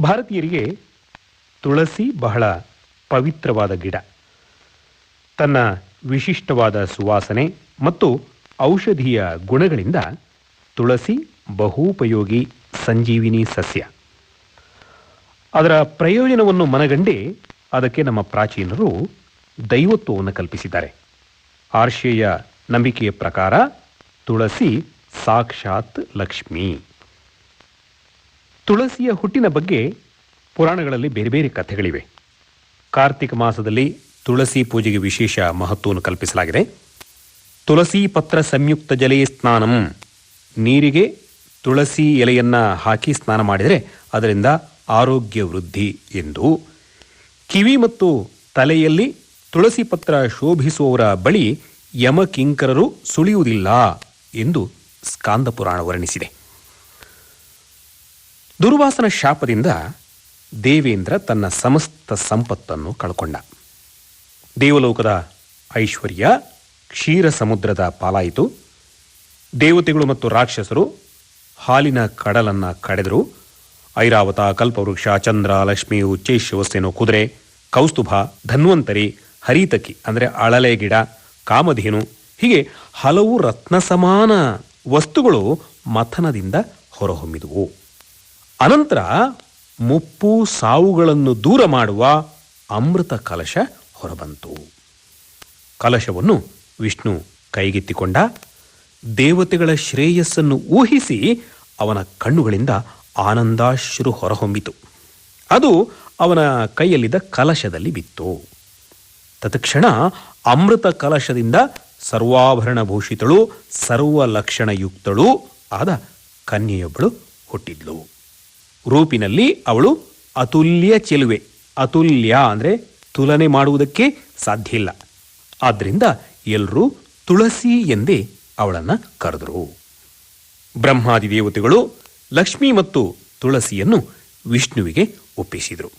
ಭಾರತೀಯರಿಗೆ ತುಳಸಿ ಬಹಳ ಪವಿತ್ರವಾದ ಗಿಡ. ತನ್ನ ವಿಶಿಷ್ಟವಾದ ಸುವಾಸನೆ ಮತ್ತು ಔಷಧೀಯ ಗುಣಗಳಿಂದ ತುಳಸಿ ಬಹುಪಯೋಗಿ ಸಂಜೀವಿನಿ ಸಸ್ಯ. ಅದರ ಪ್ರಯೋಜನವನ್ನು ಮನಗಂಡೇ ಅದಕ್ಕೆ ನಮ್ಮ ಪ್ರಾಚೀನರು ದೈವತ್ವವನ್ನು ಕಲ್ಪಿಸಿದ್ದಾರೆ. ಆರ್ಷೇಯ ನಂಬಿಕೆಯ ಪ್ರಕಾರ ತುಳಸಿ ಸಾಕ್ಷಾತ್ ಲಕ್ಷ್ಮಿ. ತುಳಸಿಯ ಹುಟ್ಟಿನ ಬಗ್ಗೆ ಪುರಾಣಗಳಲ್ಲಿ ಬೇರೆ ಬೇರೆ ಕಥೆಗಳಿವೆ. ಕಾರ್ತಿಕ ಮಾಸದಲ್ಲಿ ತುಳಸಿ ಪೂಜೆಗೆ ವಿಶೇಷ ಮಹತ್ವವನ್ನು ಕಲ್ಪಿಸಲಾಗಿದೆ. ತುಳಸಿ ಪತ್ರ ಸಂಯುಕ್ತ ಜಲೇ ಸ್ನಾನಂ, ನೀರಿಗೆ ತುಳಸಿ ಎಲೆಯನ್ನು ಹಾಕಿ ಸ್ನಾನ ಮಾಡಿದರೆ ಅದರಿಂದ ಆರೋಗ್ಯ ವೃದ್ಧಿ ಎಂದು. ಕಿವಿ ಮತ್ತು ತಲೆಯಲ್ಲಿ ತುಳಸಿ ಪತ್ರ ಶೋಭಿಸುವವರ ಬಳಿ ಯಮಕಿಂಕರರು ಸುಳಿಯುವುದಿಲ್ಲ ಎಂದು ಸ್ಕಾಂದ ಪುರಾಣ ವರ್ಣಿಸಿದೆ. ದುರ್ವಾಸನ ಶಾಪದಿಂದ ದೇವೇಂದ್ರ ತನ್ನ ಸಮಸ್ತ ಸಂಪತ್ತನ್ನು ಕಳ್ಕೊಂಡ. ದೇವಲೋಕದ ಐಶ್ವರ್ಯ ಕ್ಷೀರ ಸಮುದ್ರದ ಪಾಲಾಯಿತು. ದೇವತೆಗಳು ಮತ್ತು ರಾಕ್ಷಸರು ಹಾಲಿನ ಕಡಲನ್ನು ಕಡೆದರು. ಐರಾವತ, ಕಲ್ಪವೃಕ್ಷ, ಚಂದ್ರ, ಲಕ್ಷ್ಮಿ, ಉಚ್ಚೈಶ್ಯವಸ್ಸೇನು, ಕುದುರೆ, ಕೌಸ್ತುಭ, ಧನ್ವಂತರಿ, ಹರಿತಕಿ ಅಂದರೆ ಅಳಲೆ ಗಿಡ, ಕಾಮಧೇನು, ಹೀಗೆ ಹಲವು ರತ್ನ ಸಮಾನ ವಸ್ತುಗಳು ಮಥನದಿಂದ ಹೊರಹೊಮ್ಮಿದುವು. ಅನಂತರ ಮುಪ್ಪು ಸಾವುಗಳನ್ನು ದೂರ ಮಾಡುವ ಅಮೃತ ಕಲಶ ಹೊರಬಂತು. ಕಲಶವನ್ನು ವಿಷ್ಣು ಕೈಗೆತ್ತಿಕೊಂಡ. ದೇವತೆಗಳ ಶ್ರೇಯಸ್ಸನ್ನು ಊಹಿಸಿ ಅವನ ಕಣ್ಣುಗಳಿಂದ ಆನಂದಾಶ್ರು ಹೊರಹೊಮ್ಮಿತು. ಅದು ಅವನ ಕೈಯಲ್ಲಿದ್ದ ಕಲಶದಲ್ಲಿ ಬಿತ್ತು. ತತ್ಕ್ಷಣ ಅಮೃತ ಕಲಶದಿಂದ ಸರ್ವಾಭರಣ ಭೂಷಿತಳು, ಸರ್ವಲಕ್ಷಣಯುಕ್ತಳೂ ಆದ ಕನ್ಯೆಯೊಬ್ಬಳು ಹುಟ್ಟಿದ್ಲು. ರೂಪಿನಲ್ಲಿ ಅವಳು ಅತುಲ್ಯ ಚೆಲುವೆ. ಅತುಲ್ಯ ಅಂದರೆ ತುಲನೆ ಮಾಡುವುದಕ್ಕೆ ಸಾಧ್ಯ ಇಲ್ಲ. ಆದ್ದರಿಂದ ಎಲ್ಲರೂ ತುಳಸಿ ಎಂದೇ ಅವಳನ್ನು ಕರೆದರು. ಬ್ರಹ್ಮಾದಿ ದೇವತೆಗಳು ಲಕ್ಷ್ಮಿ ಮತ್ತು ತುಳಸಿಯನ್ನು ವಿಷ್ಣುವಿಗೆ ಒಪ್ಪಿಸಿದರು.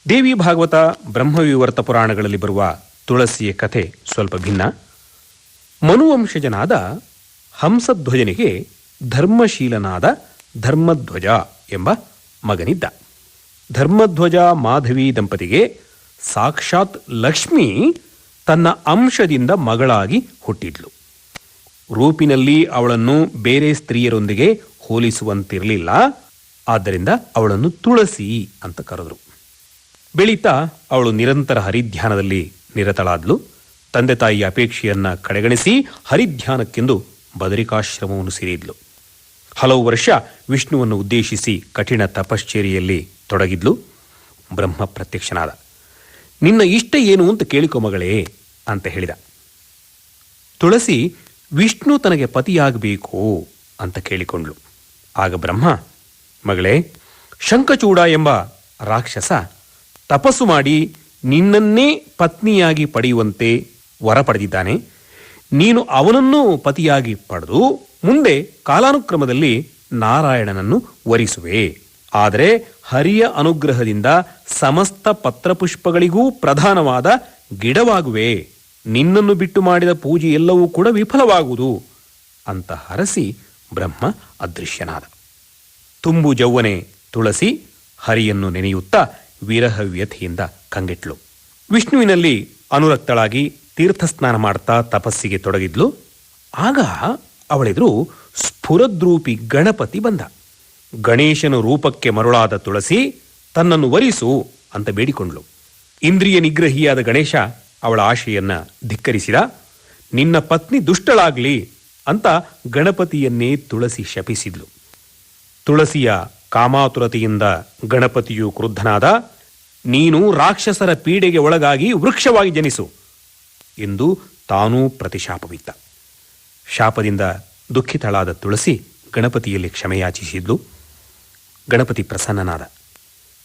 ದೇವಿ ಭಾಗವತ, ಬ್ರಹ್ಮವಿವರ್ತ ಪುರಾಣಗಳಲ್ಲಿ ಬರುವ ತುಳಸಿಯ ಕಥೆ ಸ್ವಲ್ಪ ಭಿನ್ನ. ಮನುವಂಶಜನಾದ ಹಂಸಧ್ವಜನಿಗೆ ಧರ್ಮಶೀಲನಾದ ಧರ್ಮಧ್ವಜ ಎಂಬ ಮಗನಿದ್ದ. ಧರ್ಮಧ್ವಜ ಮಾಧವಿ ದಂಪತಿಗೆ ಸಾಕ್ಷಾತ್ ಲಕ್ಷ್ಮಿ ತನ್ನ ಅಂಶದಿಂದ ಮಗಳಾಗಿ ಹುಟ್ಟಿದ್ಲು. ರೂಪಿನಲ್ಲಿ ಅವಳನ್ನು ಬೇರೆ ಸ್ತ್ರೀಯರೊಂದಿಗೆ ಹೋಲಿಸುವಂತಿರಲಿಲ್ಲ. ಆದ್ದರಿಂದ ಅವಳನ್ನು ತುಳಸಿ ಅಂತ ಕರೆದರು. ಬೆಳೀತಾ ಅವಳು ನಿರಂತರ ಹರಿಧ್ಯಾನದಲ್ಲಿ ನಿರತಳಾದ್ಲು. ತಂದೆ ತಾಯಿಯ ಅಪೇಕ್ಷೆಯನ್ನು ಕಡೆಗಣಿಸಿ ಹರಿಧ್ಯಾನಕ್ಕೆಂದು ಬದರಿಕಾಶ್ರಮವನ್ನು ಸೇರಿದ್ಲು. ಹಲವು ವರ್ಷ ವಿಷ್ಣುವನ್ನು ಉದ್ದೇಶಿಸಿ ಕಠಿಣ ತಪಶ್ಚರ್ಯೆಯಲ್ಲಿ ತೊಡಗಿದ್ಲು. ಬ್ರಹ್ಮ ಪ್ರತ್ಯಕ್ಷನಾದ. ನಿನ್ನ ಇಷ್ಟ ಏನು ಅಂತ ಕೇಳಿಕೊ ಮಗಳೇ ಅಂತ ಹೇಳಿದ. ತುಳಸಿ ವಿಷ್ಣು ತನಗೆ ಪತಿಯಾಗಬೇಕು ಅಂತ ಕೇಳಿಕೊಂಡ್ಳು. ಆಗ ಬ್ರಹ್ಮ, ಮಗಳೇ, ಶಂಖಚೂಡ ಎಂಬ ರಾಕ್ಷಸ ತಪಸ್ಸು ಮಾಡಿ ನಿನ್ನನ್ನೇ ಪತ್ನಿಯಾಗಿ ಪಡೆಯುವಂತೆ ವರ ಪಡೆದಿದ್ದಾನೆ. ನೀನು ಅವನನ್ನು ಪತಿಯಾಗಿ ಪಡೆದು ಮುಂದೆ ಕಾಲಾನುಕ್ರಮದಲ್ಲಿ ನಾರಾಯಣನನ್ನು ವರಿಸುವೆ. ಆದರೆ ಹರಿಯ ಅನುಗ್ರಹದಿಂದ ಸಮಸ್ತ ಪತ್ರಪುಷ್ಪಗಳಿಗೂ ಪ್ರಧಾನವಾದ ಗಿಡವಾಗುವೆ. ನಿನ್ನನ್ನು ಬಿಟ್ಟು ಮಾಡಿದ ಪೂಜೆ ಎಲ್ಲವೂ ಕೂಡ ವಿಫಲವಾಗುವುದು ಅಂತ ಹರಸಿ ಬ್ರಹ್ಮ ಅದೃಶ್ಯನಾದ. ತುಂಬು ಜೌವನೆ ತುಳಸಿ ಹರಿಯನ್ನು ನೆನೆಯುತ್ತಾ ವಿರಹ ವ್ಯಥೆಯಿಂದ ಕಂಗೆಟ್ಲು. ವಿಷ್ಣುವಿನಲ್ಲಿ ಅನುರಕ್ತಳಾಗಿ ತೀರ್ಥಸ್ನಾನ ಮಾಡ್ತಾ ತಪಸ್ಸಿಗೆ ತೊಡಗಿದ್ಲು. ಆಗ ಅವಳೆದುರು ಸ್ಫುರದ್ರೂಪಿ ಗಣಪತಿ ಬಂದ. ಗಣೇಶನ ರೂಪಕ್ಕೆ ಮರುಳಾದ ತುಳಸಿ ತನ್ನನ್ನು ವರಿಸು ಅಂತ ಬೇಡಿಕೊಂಡ್ಳು. ಇಂದ್ರಿಯ ನಿಗ್ರಹಿಯಾದ ಗಣೇಶ ಅವಳ ಆಶೆಯನ್ನ ಧಿಕ್ಕರಿಸಿದ. ನಿನ್ನ ಪತ್ನಿ ದುಷ್ಟಳಾಗ್ಲಿ ಅಂತ ಗಣಪತಿಯನ್ನೇ ತುಳಸಿ ಶಪಿಸಿದ್ಲು. ತುಳಸಿಯ ಕಾಮಾತುರತೆಯಿಂದ ಗಣಪತಿಯು ಕ್ರುದ್ಧನಾದ. ನೀನು ರಾಕ್ಷಸರ ಪೀಡೆಗೆ ಒಳಗಾಗಿ ವೃಕ್ಷವಾಗಿ ಜನಿಸು ಎಂದು ತಾನೂ ಪ್ರತಿಶಾಪವಿತ್ತ. ಶಾಪದಿಂದ ದುಃಖಿತಳಾದ ತುಳಸಿ ಗಣಪತಿಯಲ್ಲಿ ಕ್ಷಮೆಯಾಚಿಸಿದ್ಲು. ಗಣಪತಿ ಪ್ರಸನ್ನನಾದ.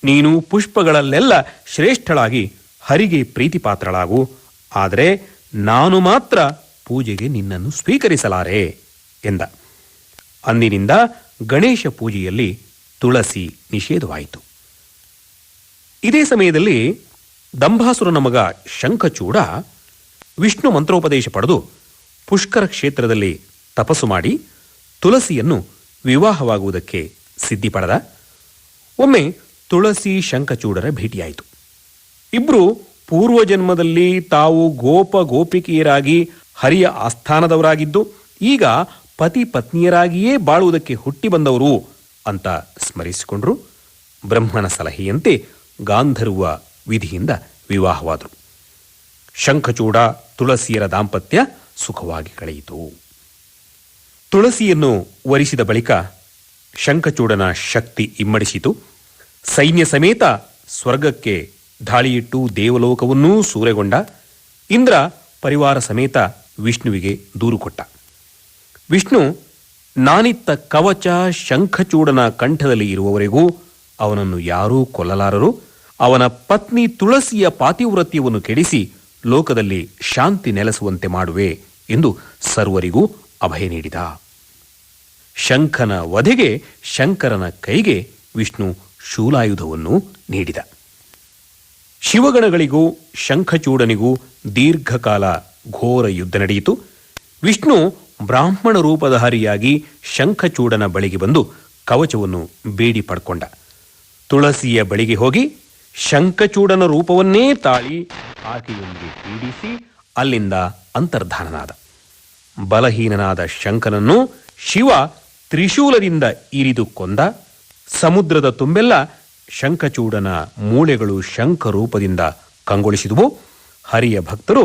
ನೀನು ಪುಷ್ಪಗಳಲ್ಲೆಲ್ಲ ಶ್ರೇಷ್ಠಳಾಗಿ ಹರಿಗೆ ಪ್ರೀತಿಪಾತ್ರಳಾಗು. ಆದರೆ ನಾನು ಮಾತ್ರ ಪೂಜೆಗೆ ನಿನ್ನನ್ನು ಸ್ವೀಕರಿಸಲಾರೆ ಎಂದ. ಅಂದಿನಿಂದ ಗಣೇಶ ಪೂಜೆಯಲ್ಲಿ ತುಳಸಿ ನಿಷೇಧವಾಯಿತು. ಇದೇ ಸಮಯದಲ್ಲಿ ದಂಭಾಸುರನ ಮಗ ಶಂಖಚೂಡ ವಿಷ್ಣು ಮಂತ್ರೋಪದೇಶ ಪಡೆದು ಪುಷ್ಕರ ಕ್ಷೇತ್ರದಲ್ಲಿ ತಪಸ್ಸು ಮಾಡಿ ತುಳಸಿಯನ್ನು ವಿವಾಹವಾಗುವುದಕ್ಕೆ ಸಿದ್ಧಿ ಪಡೆದ. ಒಮ್ಮೆ ತುಳಸಿ ಶಂಖಚೂಡರ ಭೇಟಿಯಾಯಿತು. ಇಬ್ರು ಪೂರ್ವಜನ್ಮದಲ್ಲಿ ತಾವು ಗೋಪಿಕೆಯರಾಗಿ ಹರಿಯ ಆಸ್ಥಾನದವರಾಗಿದ್ದು ಈಗ ಪತಿ ಪತ್ನಿಯರಾಗಿಯೇ ಬಾಳುವುದಕ್ಕೆ ಹುಟ್ಟಿ ಬಂದವರು ಅಂತ ಸ್ಮರಿಸಿಕೊಂಡ್ರು. ಬ್ರಹ್ಮನ ಸಲಹೆಯಂತೆ ಗಾಂಧರ್ವ ವಿಧಿಯಿಂದ ವಿವಾಹವಾದರು. ಶಂಖಚೂಡ ತುಳಸಿಯರ ದಾಂಪತ್ಯ ಸುಖವಾಗಿ ಕಳೆಯಿತು. ತುಳಸಿಯನ್ನು ವರಿಸಿದ ಬಳಿಕ ಶಂಖಚೂಡನ ಶಕ್ತಿ ಇಮ್ಮಡಿಸಿತು. ಸೈನ್ಯ ಸಮೇತ ಸ್ವರ್ಗಕ್ಕೆ ಧಾಳಿಯಿಟ್ಟು ದೇವಲೋಕವನ್ನೂ ಸೂರೆಗೊಂಡ. ಇಂದ್ರ ಪರಿವಾರ ಸಮೇತ ವಿಷ್ಣುವಿಗೆ ದೂರು ಕೊಟ್ಟ. ವಿಷ್ಣು ನಾನಿತ್ತ ಕವಚ ಶಂಖಚೂಡನ ಕಂಠದಲ್ಲಿ ಇರುವವರೆಗೂ ಅವನನ್ನು ಯಾರೂ ಕೊಲ್ಲಲಾರರು. ಅವನ ಪತ್ನಿ ತುಳಸಿಯ ಪಾತಿವ್ರತ್ಯವನ್ನು ಕೆಡಿಸಿ ಲೋಕದಲ್ಲಿ ಶಾಂತಿ ನೆಲೆಸುವಂತೆ ಮಾಡುವೆ ಎಂದು ಸರ್ವರಿಗೂ ಅಭಯ ನೀಡಿದ. ಶಂಖನ ವಧೆಗೆ ಶಂಕರನ ಕೈಗೆ ವಿಷ್ಣು ಶೂಲಾಯುಧವನ್ನು ನೀಡಿದ. ಶಿವಗಣಗಳಿಗೂ ಶಂಖಚೂಡನಿಗೂ ದೀರ್ಘಕಾಲ ಘೋರ ಯುದ್ಧ ನಡೆಯಿತು. ವಿಷ್ಣು ಬ್ರಾಹ್ಮಣ ರೂಪಧಾರಿಯಾಗಿ ಶಂಖಚೂಡನ ಬಳಿಗೆ ಬಂದು ಕವಚವನ್ನು ಬೇಡಿ ಪಡ್ಕೊಂಡ. ತುಳಸಿಯ ಬಳಿಗೆ ಹೋಗಿ ಶಂಖಚೂಡನ ರೂಪವನ್ನೇ ತಾಳಿ ಆಕೆಯೊಂದಿಗೆ ಪೀಡಿಸಿ ಅಲ್ಲಿಂದ ಅಂತರ್ಧಾನನಾದ. ಬಲಹೀನನಾದ ಶಂಖನನ್ನು ಶಿವ ತ್ರಿಶೂಲದಿಂದ ಇರಿದು ಕೊಂದ. ಸಮುದ್ರದ ತುಂಬೆಲ್ಲ ಶಂಖಚೂಡನ ಮೂಳೆಗಳು ಶಂಖ ರೂಪದಿಂದ ಕಂಗೊಳಿಸಿದುವು. ಹರಿಯ ಭಕ್ತರು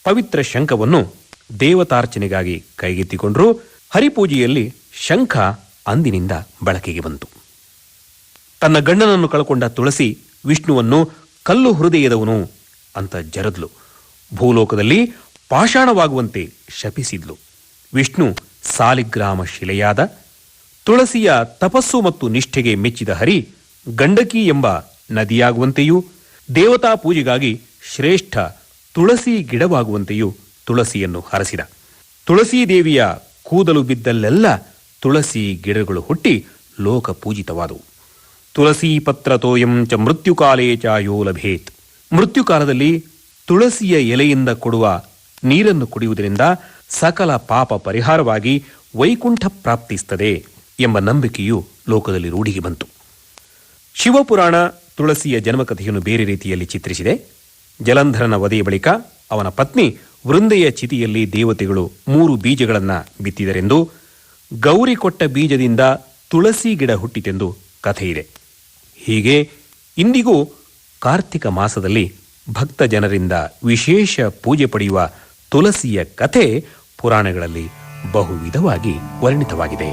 ಪವಿತ್ರ ಶಂಖವನ್ನು ದೇವತಾರ್ಚನೆಗಾಗಿ ಕೈಗೆತ್ತಿಕೊಂಡರು. ಹರಿಪೂಜೆಯಲ್ಲಿ ಶಂಖ ಅಂದಿನಿಂದ ಬಳಕೆಗೆ ಬಂತು. ತನ್ನ ಗಂಡನನ್ನು ಕಳಕೊಂಡ ತುಳಸಿ ವಿಷ್ಣುವನ್ನು ಕಲ್ಲು ಹೃದಯದವನು ಅಂತ ಜರದ್ಲು. ಭೂಲೋಕದಲ್ಲಿ ಪಾಷಾಣವಾಗುವಂತೆ ಶಪಿಸಿದ್ಲು. ವಿಷ್ಣು ಸಾಲಿಗ್ರಾಮ ಶಿಲೆಯಾದ. ತುಳಸಿಯ ತಪಸ್ಸು ಮತ್ತು ನಿಷ್ಠೆಗೆ ಮೆಚ್ಚಿದ ಹರಿ ಗಂಡಕಿ ಎಂಬ ನದಿಯಾಗುವಂತೆಯೂ ದೇವತಾ ಪೂಜೆಗಾಗಿ ಶ್ರೇಷ್ಠ ತುಳಸಿ ಗಿಡವಾಗುವಂತೆಯೂ ತುಳಸಿಯನ್ನು ಹರಸಿದ. ತುಳಸೀ ದೇವಿಯ ಕೂದಲು ಬಿದ್ದಲ್ಲೆಲ್ಲ ತುಳಸಿ ಗಿಡಗಳು ಹುಟ್ಟಿ ಲೋಕ ಪೂಜಿತವಾದವು. ತುಳಸೀ ಪತ್ರ ತೋಯಂ ಚ ಮೃತ್ಯುಕಾಲೇ ಚ ಯೋ ಲಭೇತ್. ಮೃತ್ಯುಕಾಲದಲ್ಲಿ ತುಳಸಿಯ ಎಲೆಯಿಂದ ಕೊಡುವ ನೀರನ್ನು ಕುಡಿಯುವುದರಿಂದ ಸಕಲ ಪಾಪ ಪರಿಹಾರವಾಗಿ ವೈಕುಂಠ ಪ್ರಾಪ್ತಿಸುತ್ತದೆ ಎಂಬ ನಂಬಿಕೆಯು ಲೋಕದಲ್ಲಿ ರೂಢಿಗೆ ಬಂತು. ಶಿವಪುರಾಣ ತುಳಸಿಯ ಜನ್ಮಕಥೆಯನ್ನು ಬೇರೆ ರೀತಿಯಲ್ಲಿ ಚಿತ್ರಿಸಿದೆ. ಜಲಂಧರನ ವಧೆಯ ಬಳಿಕ ಅವನ ಪತ್ನಿ ವೃಂದೆಯ ಚಿತಿಯಲ್ಲಿ ದೇವತೆಗಳು 3 ಬೀಜಗಳನ್ನು ಬಿತ್ತಿದರೆಂದು, ಗೌರಿ ಕೊಟ್ಟ ಬೀಜದಿಂದ ತುಳಸಿ ಗಿಡ ಹುಟ್ಟಿತೆಂದು ಕಥೆಯಿದೆ. ಹೀಗೆ ಇಂದಿಗೂ ಕಾರ್ತಿಕ ಮಾಸದಲ್ಲಿ ಭಕ್ತ ಜನರಿಂದ ವಿಶೇಷ ಪೂಜೆ ಪಡೆಯುವ ತುಳಸಿಯ ಕಥೆ ಪುರಾಣಗಳಲ್ಲಿ ಬಹುವಿಧವಾಗಿ ವರ್ಣಿತವಾಗಿದೆ.